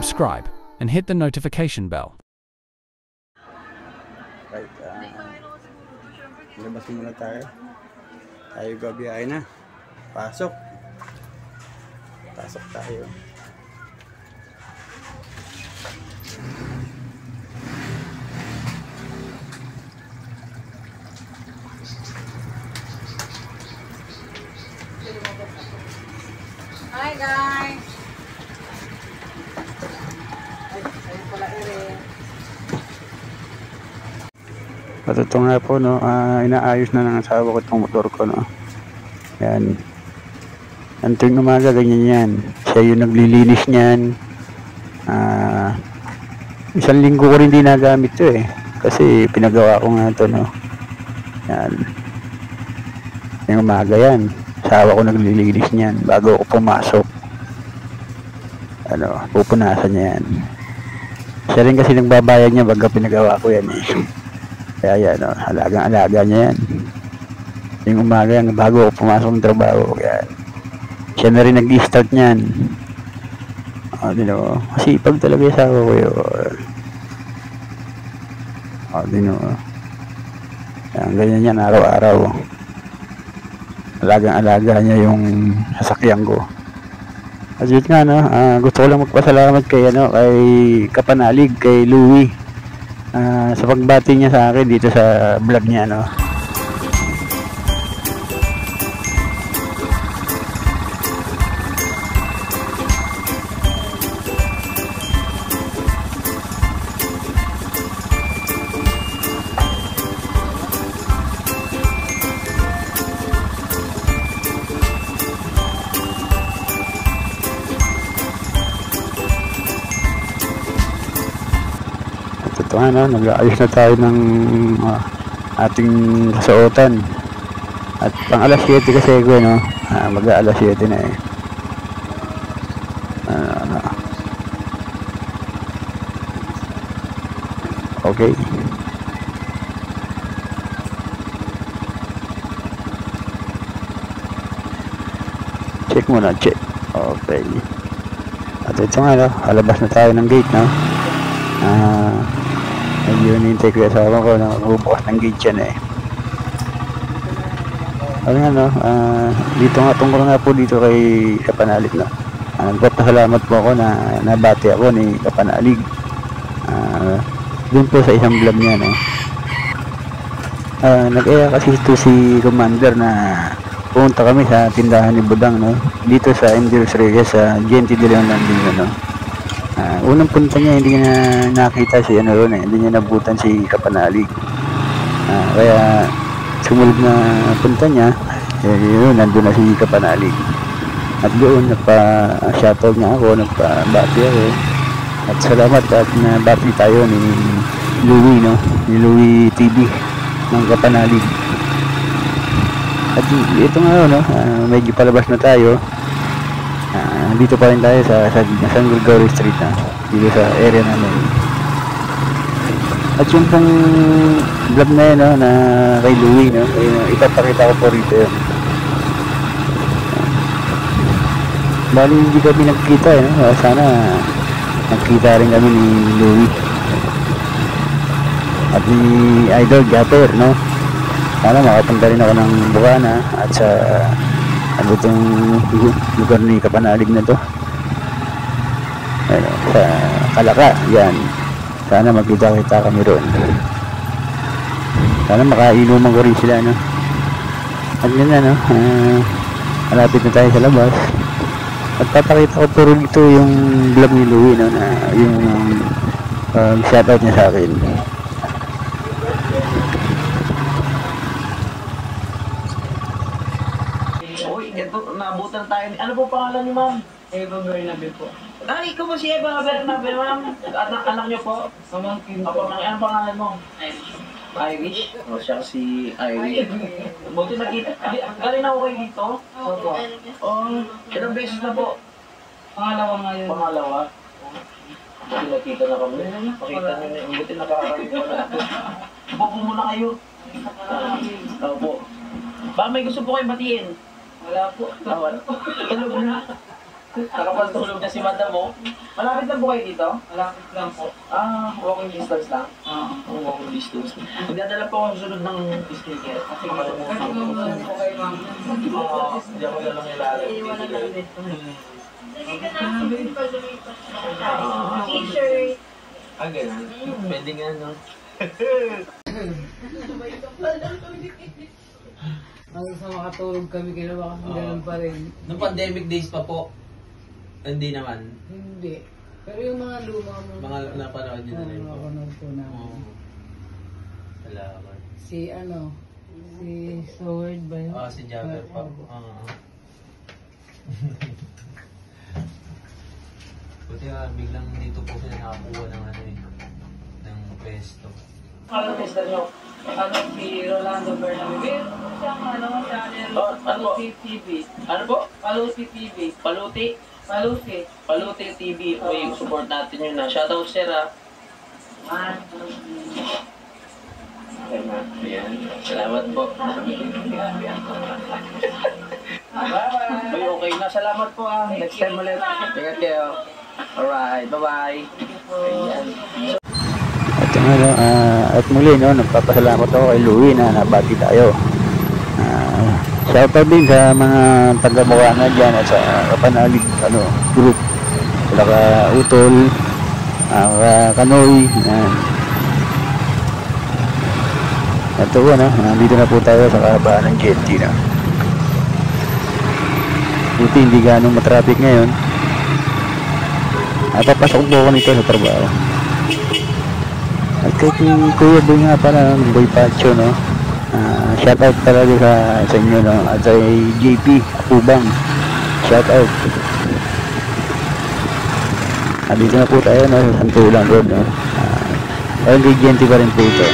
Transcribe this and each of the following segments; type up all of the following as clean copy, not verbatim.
subscribe and hit the notification bell. Right, labas muna tayo. Tayo gabiyahe na. Pasok tayo. Hi guys! Ayun pala Erin. At ito nga po, no, inaayos na ng asawa ko itong motor ko, no. Yan. Anting umaga, ganyan yan. Siya yung naglilinis niyan. 1 linggo ko rin di nagamit to eh. Kasi pinagawa ko nga to, no. Yan. Yung umaga yan. Asawa ko naglilinis niyan bago ako pumasok. Pupunasan niya yan. Siya rin kasi nagbabayad niya baga pinagawa ko yan eh. Kaya yan, no, alagang-alaga niya yan. Yung umaga yan, bago ako pumasok ng trabaho, yan. Siya na rin nag-i-start niyan. Kasi pag talaga yung asawa ko yun. Yan, ganyan yan, araw-araw. Alagang-alaga niya yung sasakyan ko. At yun nga, no, gusto ko lang magpasalamat kay Kapanalig, kay Louie. Sa pagbati niya sa akin dito sa vlog niya, no. Ito nga, no, nag-aayos na tayo ng ating kasuotan. At pang alas 7 kasi ko, no, mag-aalas 7 na eh. Okay. Check muna, check. Okay. At ito nga, no, halabas na tayo ng gate, no. Medyo nintay ko yung asawa ko na bubukas ng gate yan eh. Ano nga, no, dito nga, tungkol nga po dito kay Kapanalig, no. Nagpapasalamat po ako na nabati ako ni Kapanalig dun po sa isang vlog niya, no. Nag-aya kasi ito si Commander na pumunta kami sa tindahan ni Budang, no, dito sa Enderos Reyes sa GNT de Leon Landing, no. Unang punta niya hindi niya nakita si hindi niya nabutan si Kapanalig. Kaya sumunod na punta niya, nandun na si Kapanalig. At doon nagpa-shoutout niya ako, nagpa-bati ako. At salamat at nabati tayo ni Louie, no, ni Louie TV ng Kapanalig. At ito nga, no, medyo palabas na tayo. Dito pa rin tayo sa San Gregorio Street, dito sa area namin. At yung pang vlog na yun, no, na kay Louie, no, ipapakita ko po rito yun. Bali hindi kami nagkita, no. Sana nagkita rin kami ni Louie at ni Idol Japper, no. Sana makapunta rin ako ng Bukana at sa itong lugar ni Kapanalig na to, sa Kalaka, yan. Sana magkita-kita kami roon. Sana makainuman ko rin sila, no. At yun na, no, malapit na tayo sa labas. At papakita ko puro dito yung vlog ni Louie, no, na yung shoutout niya sa akin. Naabutan tayo. Ano po pangalan niyo, ma'am? Eva Bernabe po. Ay, ikaw po si Eva Bernabe, ma'am. Anak niyo po? Pamangkin Opo, po. ano pangalan mo? Irish? O, siya si Irish. Buti nakita. Galing ako kayo dito? Opo. Ilang beses na po? Pangalawa ngayon. Pangalawa? Buti nakita na kami. Pakita nyo na. Buti nakakarating pa na. Upo muna kayo. Opo. Ba, may gusto po kayo batiin? Wala po. Wala. Tulog na. Nakapagtulog na si madam mo. Malapit lang po kayo dito? Malapit lang po. Walking distance lang? Oo. Walking distance. Magdadala po ako sunod ng sticker. Kasi Kasi kung po kayo ma'am. hindi ako galang ilalim. Iiwan na lang dito. T-shirt. Ganun. Pwede nga, no? Hanggang sa makatulog kami, ginawa kasi ganun pa rin. Noong pandemic days pa po, hindi naman. Hindi. Pero yung mga luma mo, Mga napanood nyo na rin po. napanood po Oo. namin. Salamat. Si Sword ba yun? Si Jagger pa. Buti nga, biglang dito po sila nakakuha ng ng pesto. Ano pesto nyo? Si Rolando Bernabe. Meron siyang channel. Ano po? Paluti TV. Ano po? Paluti TV. Paluti? Paluti. Paluti TV. Uy, support natin yun na. Shoutout sir ah. Ayan. Salamat po. Bye-bye. Uy, okay na. Salamat po ah. Next time ulit. Ingat kayo. Alright. Bye-bye. Ayan. At muli no, nagpapasalamat ako kay Louie na nabati tayo. Shoutout din sa mga taga-Bukana dyan at sa Kapanalig group. Sila ka Utol, Kanoy. Ito po no, nandito na po tayo sa kahabaan ng GNT na. Buti hindi ganong matraffic ngayon. Papasok po ako nito sa trabaho. At kay Kuya Boy nga pala, Boy Pacho, no? Shout out talaga sa inyo, no? At sa JP Apubang, shout out. Dito na po tayo, no? Sa Santulan Road, no? LGNT pa rin po ito.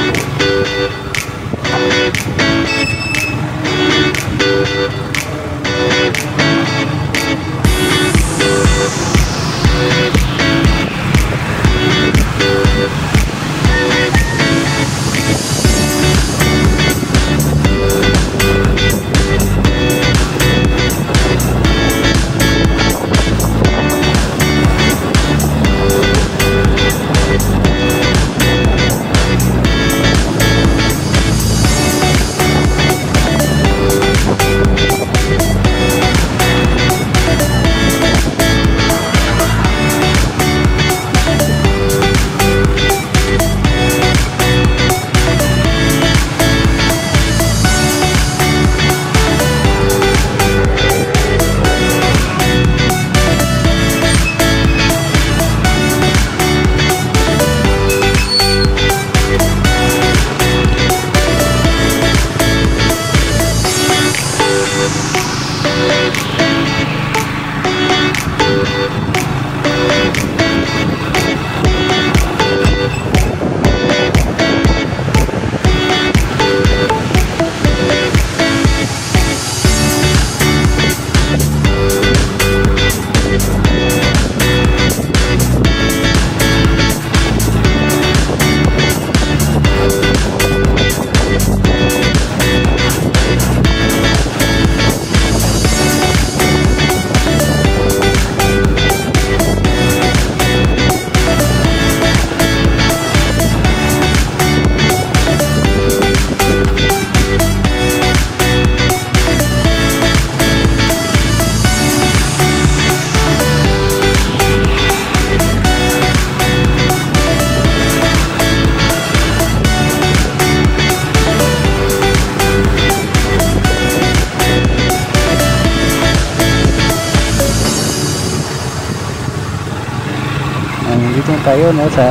Dito tayo no sa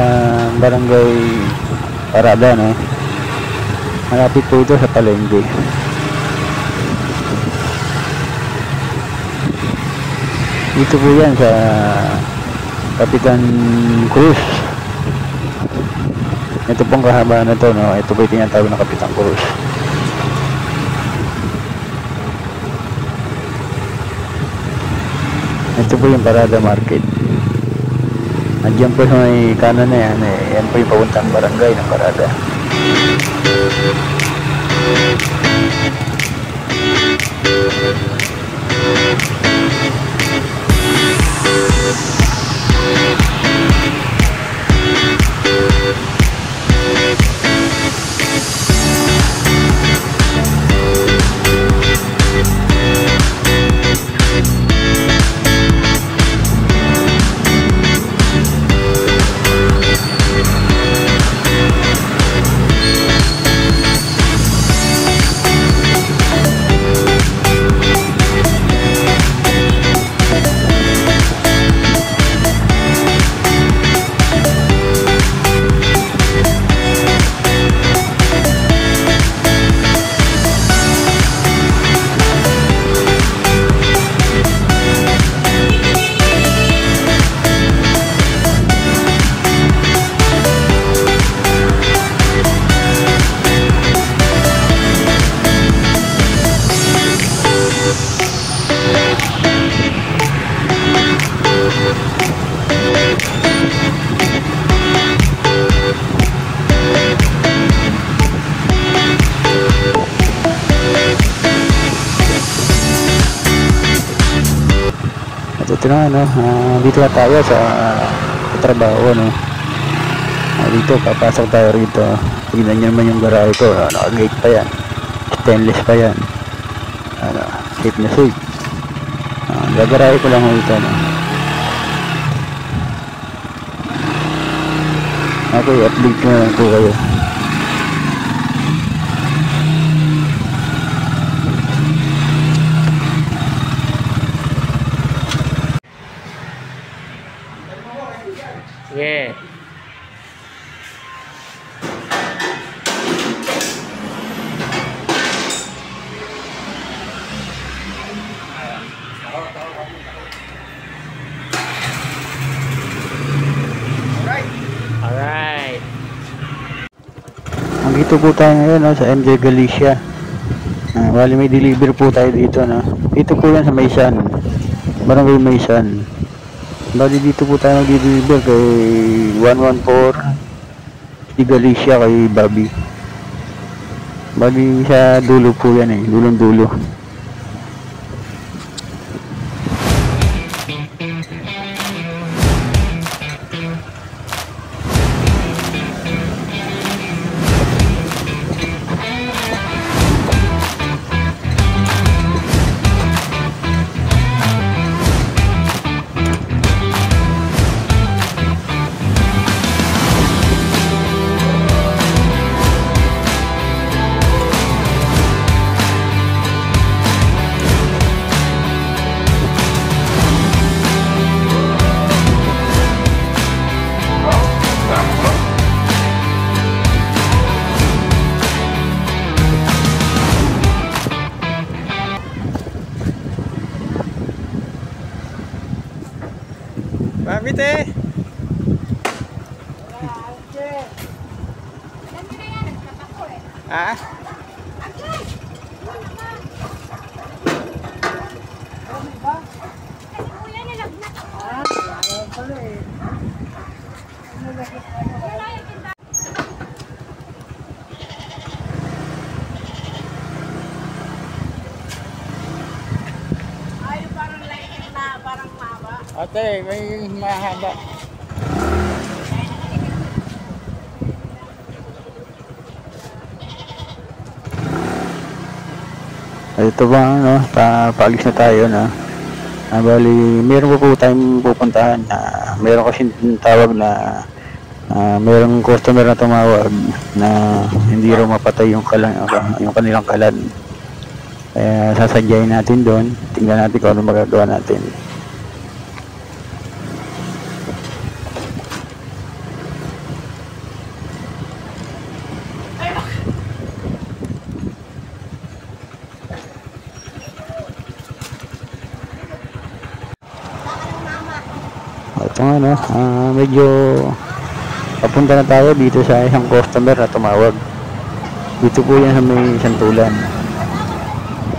Barangay Parada no. Malapit po ito sa Palengke. Dito po yan sa Kapitan Cruz. Ito pong kahabaan na to no. Ito po yung tinatawag na Kapitan Cruz. Ito po yung Parada Market. Andiyan po sa may kanan na yan, yan po yung papuntang barangay ng Parada. Ito na, no? Dito na tayo sa trabaho, no? Dito, papasok tayo rito. Tignan nyo naman yung garahe ko. Naka-gate pa yan. Stainless pa yan. Safe na safe. Gagarahe ko lang dito, no? Okay, update ko na lang po kayo. Yeah. Alright. Andito po tayo ngayon, no, sa MJ Galicia. Bali may deliver po tayo dito, no. Dito po yan sa Maysan. Barangay Maysan. Bali dito po tayo nag-deliver kay 114 di Galicia kay Bobby. Bali sa dulo po yan eh, dulong dulo. Mami teh. Ah? Ate, may mahaba. Ito ba, no? Paalis na tayo, no? Bali, meron po tayong pupuntahan. Meron kasi tawag na merong customer na tumawag na hindi raw mapatay yung kanilang kalan. Kaya sasadyain natin doon. Tingnan natin kung ano magagawa natin. Ito nga, no? Medyo papunta na tayo dito sa isang customer na tumawag. Dito po yan sa may Santulan,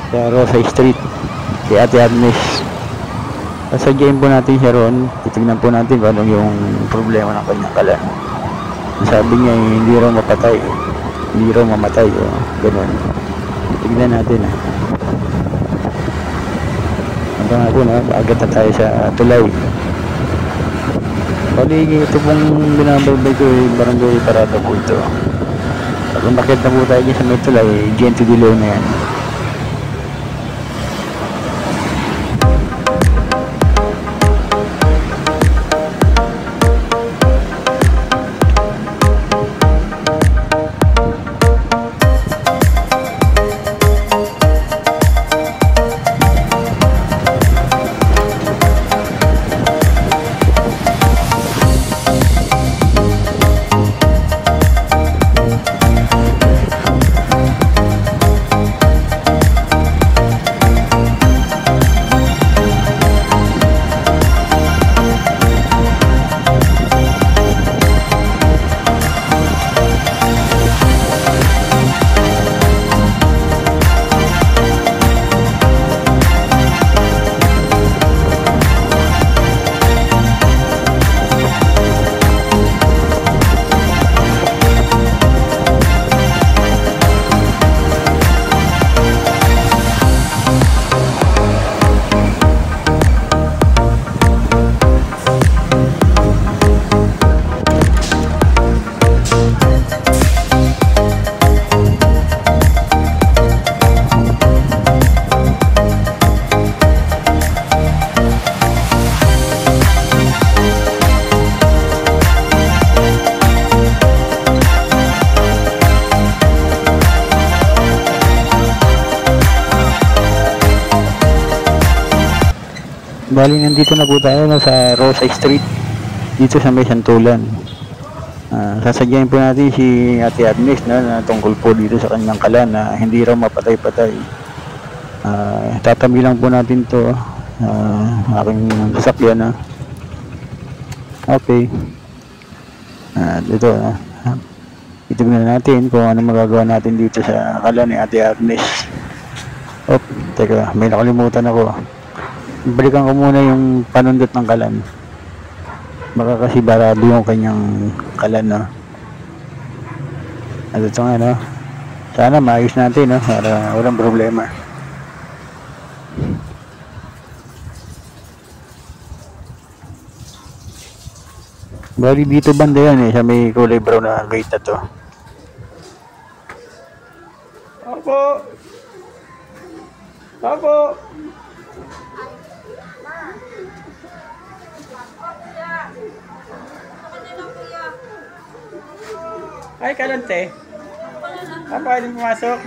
sa Rosa Street, si Ate Agnes. Sasadyain po natin siya ron. Titignan po natin kung anong yung problema ng kanyang kalan. Sabi niya hindi raw mapatay, hindi raw mamatay, ganun. Tignan natin. Hanggang natin, agad na tayo sa tulay. Bali, ito pong binabaybay ko ay Barangay Parada po ito. Pag umakit na po tayo dyan sa may tulay, Gente de Leon na yan. Bali, nandito na po tayo sa Rosa Street, dito sa may Santulan. Sasadyain po natin si Ate Agnes na tungkol po dito sa kanyang kalan na hindi raw mapatay-patay. Tatabi lang po natin to aking sasakyan na. Okay. Dito itignan natin kung ano magagawa natin dito sa kalan ni Ate Agnes. Teka, may nakalimutan ako. Balikan ko muna yung panundot ng kalan. Baka kasi barado yung kanyang kalan, no? At ito nga, no? Sana maayos natin, no? Para walang problema. Bali dito banda yan, sa may kulay brown na gate na to. Opo. Opo. Ay, kalante. Pwede pumasok.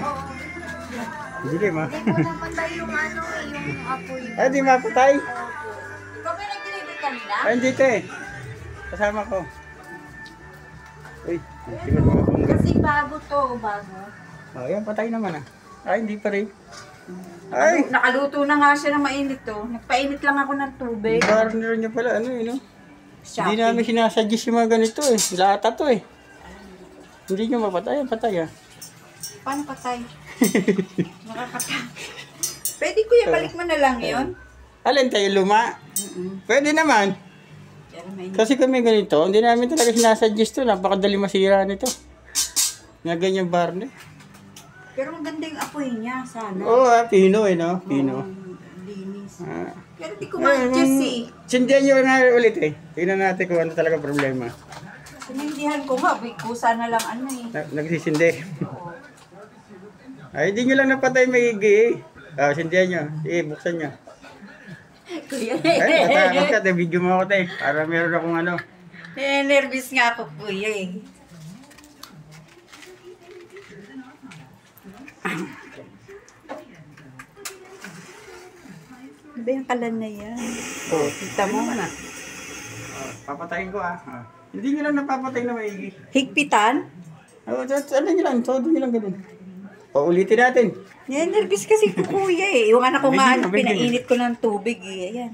Hindi ma. Hindi mo napatay yung yung apoy. Ay, di mapatay. Ikaw ba nag-deliver kanina? Ay, dito kasama ko. Uy, tingnan mo ako. Kasi bago to, bago. Oh, yan, patay naman Ay, hindi pa rin. Ay! Nakaluto na nga siya ng mainit to. Nagpainit lang ako ng tubig. Partner niya pala, no? Hindi Shopping. namin sinasuggest yung mga ganito Lata to Hindi nyo mapatay, patay Paano patay? Nakakatay. Pwede kuya, balik mo na lang yun. Alin tayo, luma? Pwede naman. Pero mainit. Kasi kami ganito, hindi namin talaga sinasuggest to. Napakadali masira nito. Nga ganyan barne. Pero maganda yung apoy niya, sana. Oo, pino no? Pino. Linis. Ah. Pero di ko ma-adjust Sindihan nyo nga ulit Tingnan natin kung ano talaga problema. Sinindihan ko nga, kusa na lang Nagsisindi. Ay, hindi nyo lang napatay maigi sindihan nyo. Sige, buksan nyo. Kuya, Ay, matakot ka. Video mo ako para meron akong ano. nervous nga ako kuya Ano ba yung kalan na yan? Oh, kita mo na. Papatayin ko Hindi nyo lang napapatay na maigi. Higpitan? Ano nyo lang, todo nyo lang ganun. Ulitin natin. Nervous kasi ko kuya Yung anak ko nga, Bigyan mo. pinainit ko ng tubig Ayan.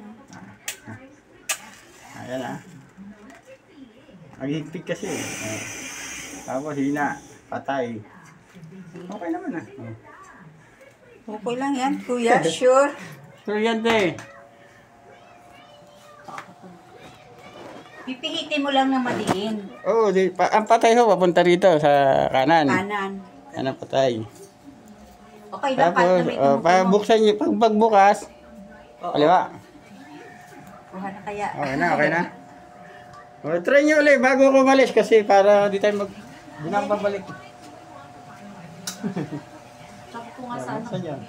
Ayan Ang higpit kasi Tapos hina, patay. Okay naman Okay lang yan kuya, sure. So yan Pipihitin mo lang na madiin. Oo, ang patay ho, papunta rito sa kanan. Kanan. Yan ang patay. Okay lang, kahit Tapos, na may tumutunog. pabuksan nyo, pagbukas, kaliwa. Kuha na kaya. Okay na. O, try nyo ulit bago ako umalis kasi para di tayo di na ako babalik. Sabi ko nga sana. Saan yan?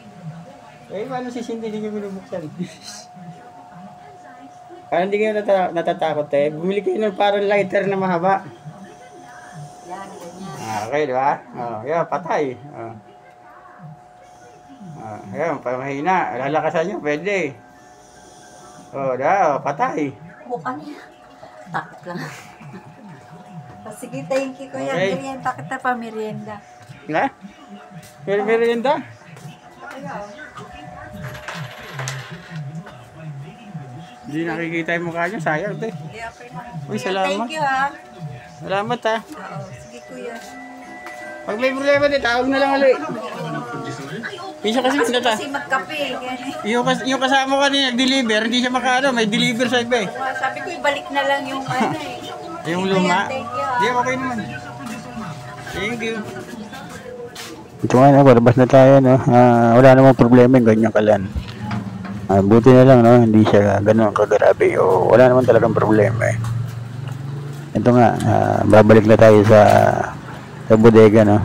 Eh, paano si Cindy hindi nyo binubuksan? Parang hindi kayo natatakot eh. Bumili kayo ng parang lighter na mahaba. Yan, ganyan. Okay, di ba? Yan, patay. Yan, pamahina. Lalakasan nyo, pwede. Patay. Bukan niya. Takot lang. Sige, thank you kuya. Okay. Merienda kita pa, merienda. Ha? Merienda? Hindi nakikita yung mukha niya, sayang ito eh. Uy, salamat. Thank you ha. Salamat ha. Oo, sige kuya. Pag may problema din, tawag na lang ulit. Isa kasi pinata. Kasi magkape. Yung kasama ko kanina nag-deliver, hindi siya makaano, may deliver sa iba eh. Sabi ko, ibalik na lang yung ano eh. Yung luma. Thank you ha. Hindi, okay naman. Thank you. Ito nga na, palabas na tayo, no? Wala namang problema yung ganyan kalan. Buti na lang, no? Hindi siya ganun kagarabe o wala naman talagang problema eh. Ito nga, babalik na tayo sa bodega, no?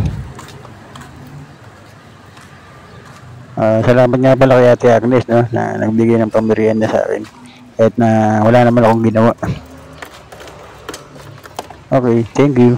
Salamat nga pala kay Ate Agnes, no? Na nagbigay ng pamerienda sa akin. Kahit na wala naman akong ginawa. Okay, thank you.